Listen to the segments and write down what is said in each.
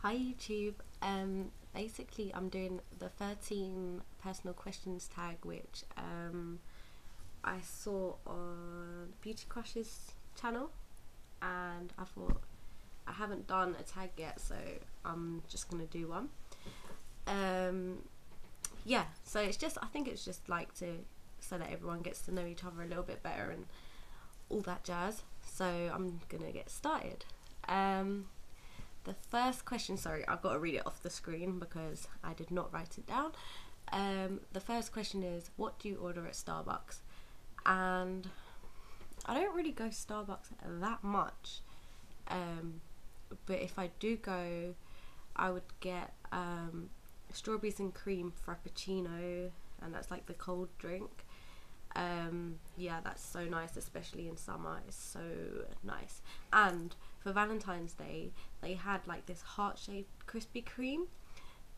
Hi YouTube. Basically I'm doing the 13 personal questions tag which I saw on Beauty Crush's channel, and I thought I haven't done a tag yet, so I'm just gonna do one. Yeah, so I think it's just like so that everyone gets to know each other a little bit better and all that jazz. So I'm gonna get started. The first question, sorry, I've got to read it off the screen because I did not write it down. The first question is, what do you order at Starbucks? And I don't really go Starbucks that much, but if I do go, I would get strawberries and cream frappuccino, and that's like the cold drink. Yeah, that's so nice, especially in summer. It's so nice. And for Valentine's Day, they had like this heart-shaped Krispy Kreme,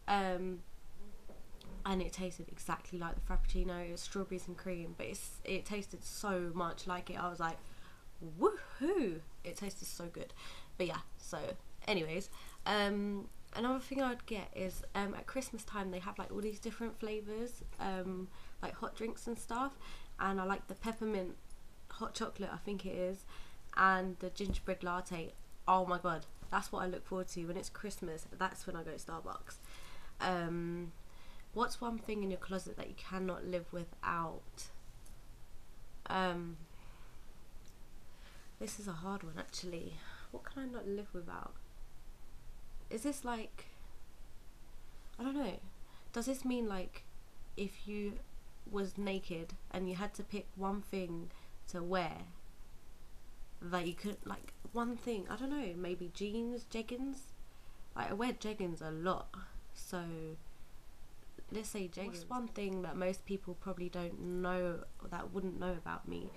and it tasted exactly like the frappuccino. It was strawberries and cream, but it tasted so much like it. I was like, woohoo! It tasted so good. But yeah, so anyways, another thing I'd get is at Christmas time they have like all these different flavors, like hot drinks and stuff, and I like the peppermint hot chocolate, I think it is, and the gingerbread latte. Oh my god, that's what I look forward to when it's Christmas. That's when I go to Starbucks. What's one thing in your closet that you cannot live without? This is a hard one actually. What can I not live without? Is this like, I don't know, does this mean like if you was naked and you had to pick one thing to wear that you could, like one thing, I don't know, maybe jeans, jeggings? Like I wear jeggings a lot, so let's say jeggings. What's one thing that most people probably don't know, that wouldn't know about me?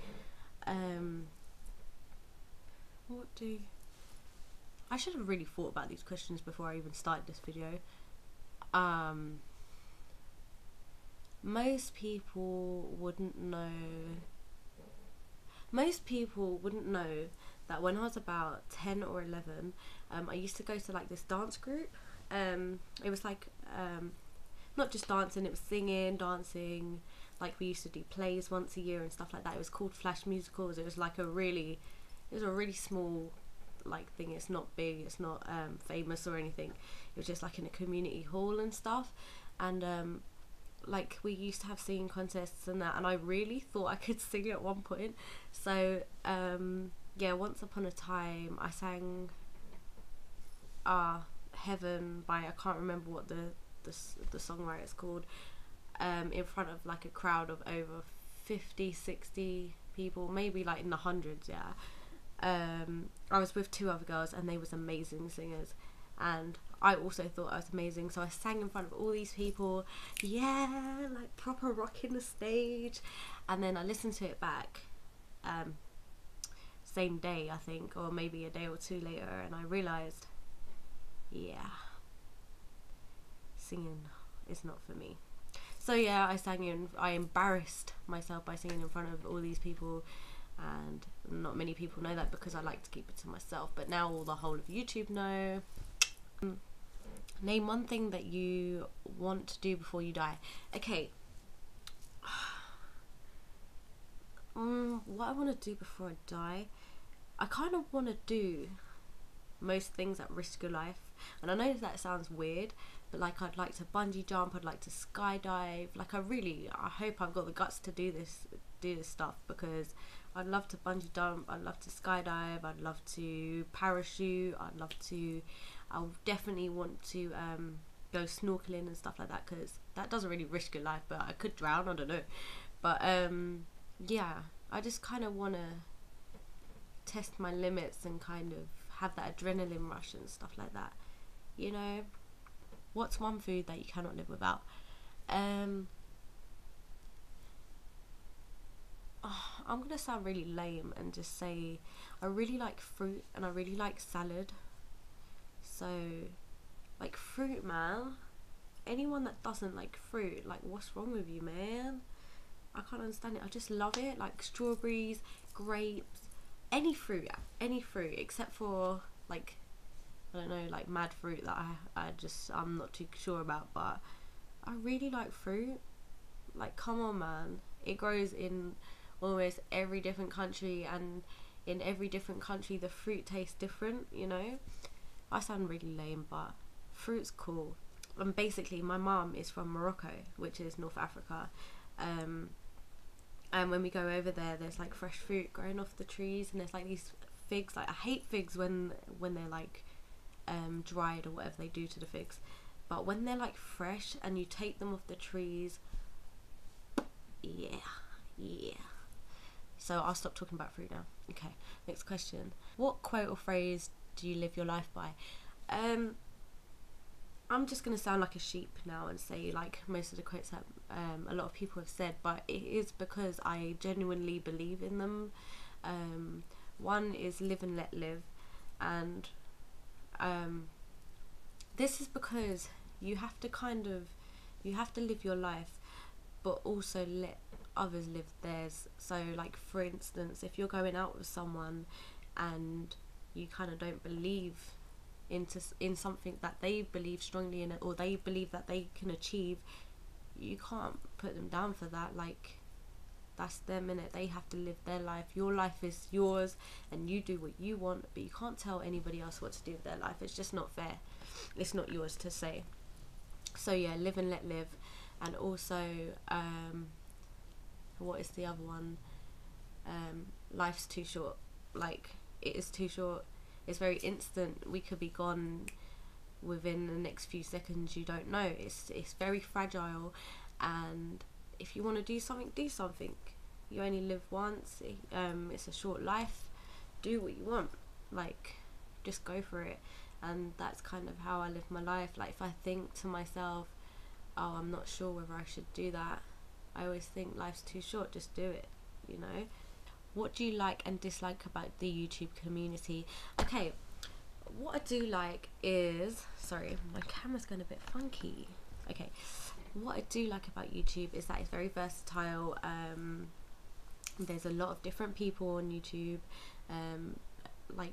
What do I should have really thought about these questions before I even started this video. Most people wouldn't know that when I was about 10 or 11, I used to go to like this dance group. It was like not just dancing, it was singing, dancing, like we used to do plays once a year and stuff like that. It was called Flash Musicals. It was a really small like thing. It's not big, it's not famous or anything. It was just like in a community hall and stuff, and like we used to have singing contests and that, and I really thought I could sing at one point. So yeah, once upon a time I sang Heaven by, I can't remember what the songwriter's called, in front of like a crowd of over 50-60 people, maybe like in the hundreds. Yeah. I was with two other girls and they was amazing singers, and I also thought I was amazing, so I sang in front of all these people, yeah, like proper rocking the stage. And then I listened to it back same day, I think, or maybe a day or two later, and I realised, yeah, singing is not for me. So yeah, I embarrassed myself by singing in front of all these people, and not many people know that because I like to keep it to myself, but now all the whole of YouTube know. Name one thing that you want to do before you die. Okay. What I want to do before I die, I kind of want to do most things that risk your life, and I know that sounds weird, but like I'd like to bungee jump, I'd like to skydive, like I hope I've got the guts to do this stuff, because I'd love to bungee jump, I'd love to skydive, I'd love to parachute, I'll definitely want to go snorkeling and stuff like that, because that doesn't really risk your life, but I could drown, I don't know. But yeah, I just kind of want to test my limits and kind of have that adrenaline rush and stuff like that, you know. What's one food that you cannot live without? I'm gonna sound really lame and just say I really like fruit and I really like salad. So like fruit, man, anyone that doesn't like fruit, like what's wrong with you, man? I can't understand it. I just love it. Like strawberries, grapes, any fruit except for like I don't know, like mad fruit that I'm not too sure about, but I really like fruit. Like, come on, man. It grows in almost every different country, and in every different country the fruit tastes different, you know. I sound really lame, but fruit's cool. And basically my mum is from Morocco, which is North Africa, and when we go over there, there's like fresh fruit growing off the trees, and there's like these figs. Like, I hate figs when they're like dried or whatever they do to the figs, but when they're like fresh and you take them off the trees, yeah. So I'll stop talking about fruit now. Okay, next question. What quote or phrase do you live your life by? I'm just gonna sound like a sheep now and say like most of the quotes that a lot of people have said, but it is because I genuinely believe in them. One is live and let live, and this is because you have to live your life, but also let others live theirs. So like, for instance, if you're going out with someone and you kind of don't believe in something that they believe strongly in, it, or they believe that they can achieve, you can't put them down for that. Like, that's them, innit? They have to live their life. Your life is yours, and you do what you want, but you can't tell anybody else what to do with their life. It's just not fair. It's not yours to say. So yeah, live and let live. And also, what is the other one? Life's too short. Like, it is too short. It's very instant. We could be gone within the next few seconds. You don't know. It's very fragile, and if you want to do something, do something. You only live once. It's a short life. Do what you want. Like, just go for it. And that's kind of how I live my life. Like, if I think to myself, oh, I'm not sure whether I should do that, I always think life's too short, just do it, you know. What do you like and dislike about the YouTube community? Okay, what I do like is, sorry, my camera's going a bit funky. Okay, what I do like about YouTube is that it's very versatile. There's a lot of different people on YouTube, like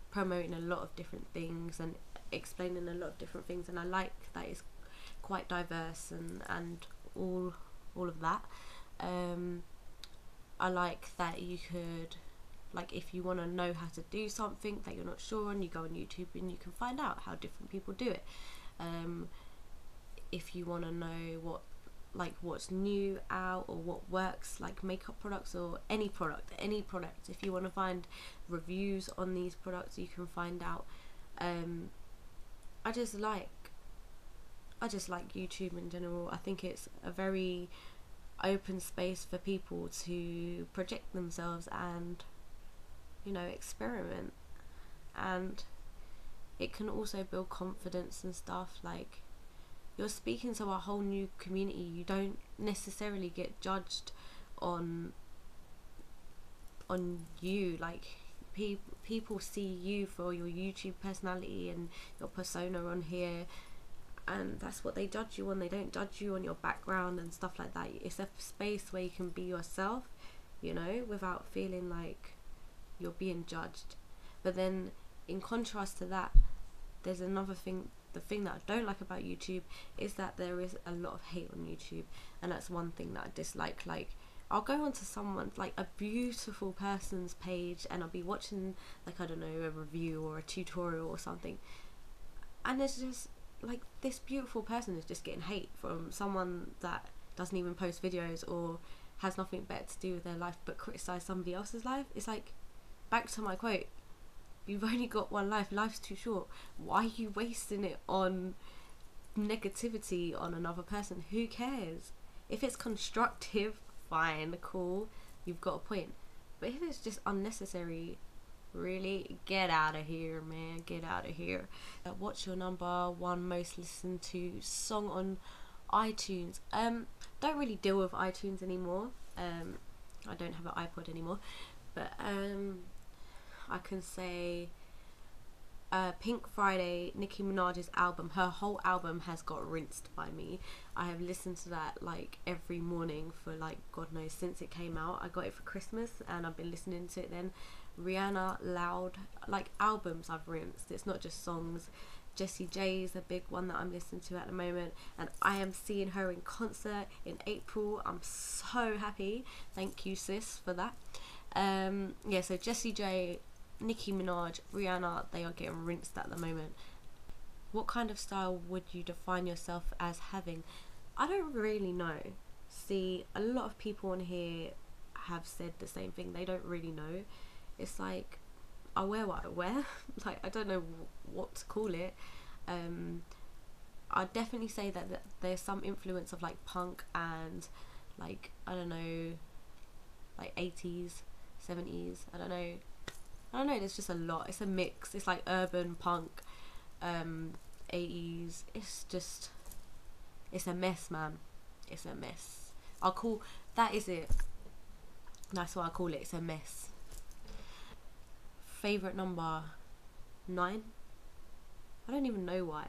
promoting a lot of different things and explaining a lot of different things, and I like that it's quite diverse and all of that. I like that you could, like, if you want to know how to do something that you're not sure on, you go on YouTube and you can find out how different people do it. If you want to know what's new out or what works, like makeup products or any product, if you want to find reviews on these products, you can find out. I just like YouTube in general. I think it's a very open space for people to project themselves and, you know, experiment, and it can also build confidence and stuff. Like, you're speaking to a whole new community. You don't necessarily get judged on you. Like, people see you for your YouTube personality and your persona on here, and that's what they judge you on. They don't judge you on your background and stuff like that. It's a space where you can be yourself, you know, without feeling like you're being judged. But then in contrast to that, there's another thing. The thing that I don't like about YouTube is that there is a lot of hate on YouTube, and that's one thing that I dislike. Like, I'll go onto someone's, like, a beautiful person's page, and I'll be watching, like, I don't know, a review or a tutorial or something, and there's just, like, this beautiful person is just getting hate from someone that doesn't even post videos or has nothing better to do with their life but criticize somebody else's life. It's like, back to my quote, you've only got one life. Life's too short. Why are you wasting it on negativity on another person? Who cares? If it's constructive, fine, cool, you've got a point. But if it's just unnecessary, really, get out of here, man. Get out of here. What's your number one most listened to song on iTunes? Don't really deal with iTunes anymore. I don't have an iPod anymore, but I can say Pink Friday, Nicki Minaj's album. Her whole album has got rinsed by me. I have listened to that like every morning for, like, God knows, since it came out. I got it for Christmas and I've been listening to it then. Rihanna, Loud, like albums I've rinsed. It's not just songs. Jessie J is a big one that I'm listening to at the moment, and I am seeing her in concert in April. I'm so happy. Thank you, sis, for that. Yeah, so Jessie J, Nicki Minaj, Rihanna, they are getting rinsed at the moment. What kind of style would you define yourself as having? I don't really know. See, a lot of people on here have said the same thing. They don't really know. It's like, I wear what I wear. Like, I don't know what to call it. I'd definitely say that there's some influence of like punk and like, I don't know, like 80s, 70s. I don't know, there's just a lot. It's a mix. It's like urban, punk, 80s. It's a mess, man. It's a mess. That is it. That's what I call it. It's a mess. Favourite number 9? I don't even know why.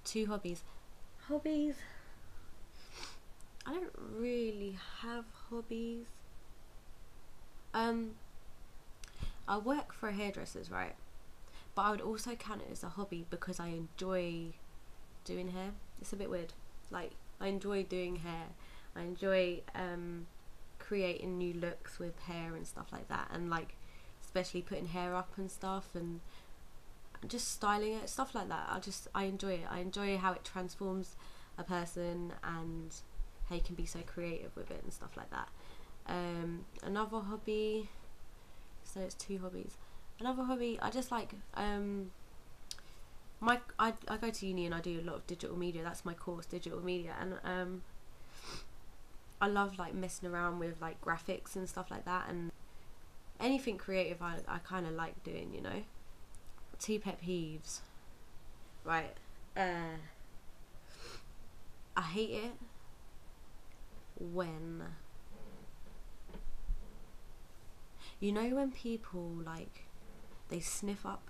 2 hobbies. Hobbies? I don't really have hobbies. I work for hairdressers, right? But I would also count it as a hobby because I enjoy doing hair. It's a bit weird. Like, I enjoy doing hair. I enjoy creating new looks with hair and stuff like that, and like especially putting hair up and stuff and just styling it, stuff like that. I enjoy it. I enjoy how it transforms a person and how you can be so creative with it and stuff like that. Another hobby, so it's 2 hobbies. Another hobby, I just like I go to uni and I do a lot of digital media. That's my course, digital media, and I love like messing around with like graphics and stuff like that, and anything creative I kind of like doing, you know. 2 pet peeves, right? I hate it when, you know, when people like, they sniff up,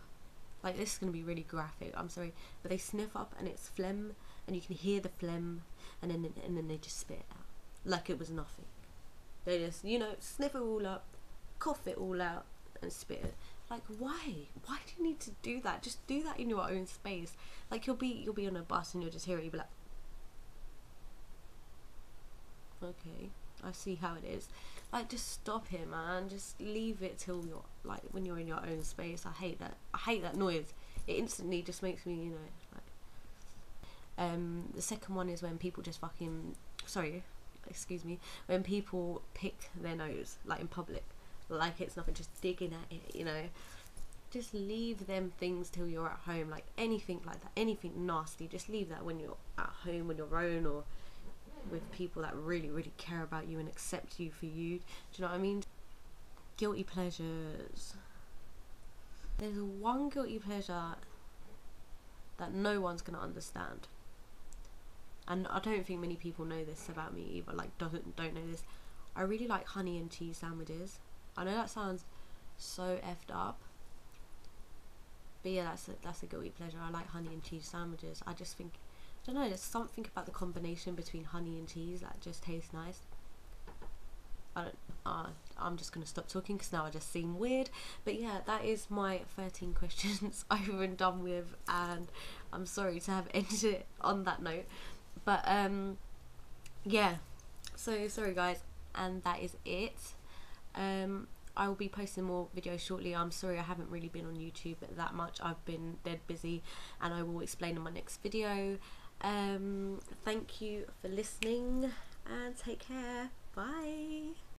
like, this is going to be really graphic, I'm sorry, but they sniff up and it's phlegm and you can hear the phlegm, and then they just spit it out like it was nothing. They just, you know, sniff it all up, cough it all out and spit it. Like, why do you need to do that? Just do that in your own space. Like, you'll be on a bus and you'll just hear it, you'll be like, okay, I see how it is. Like, just stop it, man. Just leave it till you're like, when you're in your own space. I hate that noise. It instantly just makes me, you know, like, the second one is when people just when people pick their nose, like in public, like it's nothing, just digging at it, you know. Just leave them things till you're at home. Like, anything like that, anything nasty, just leave that when you're at home on your own, or with people that really, really care about you and accept you for you. Do you know what I mean? Guilty pleasures. There's one guilty pleasure that no one's gonna understand, and I don't think many people know this about me either. Like, don't know this. I really like honey and cheese sandwiches. I know that sounds so effed up, but yeah, that's a guilty pleasure. I like honey and cheese sandwiches. I just think, I don't know, there's something about the combination between honey and cheese that just tastes nice. I'm just gonna stop talking because now I just seem weird. But yeah, that is my 13 questions over and done with, and I'm sorry to have ended it on that note. But yeah, so sorry guys, and that is it. I will be posting more videos shortly. I'm sorry I haven't really been on YouTube that much. I've been dead busy, and I will explain in my next video. Thank you for listening, and take care. Bye.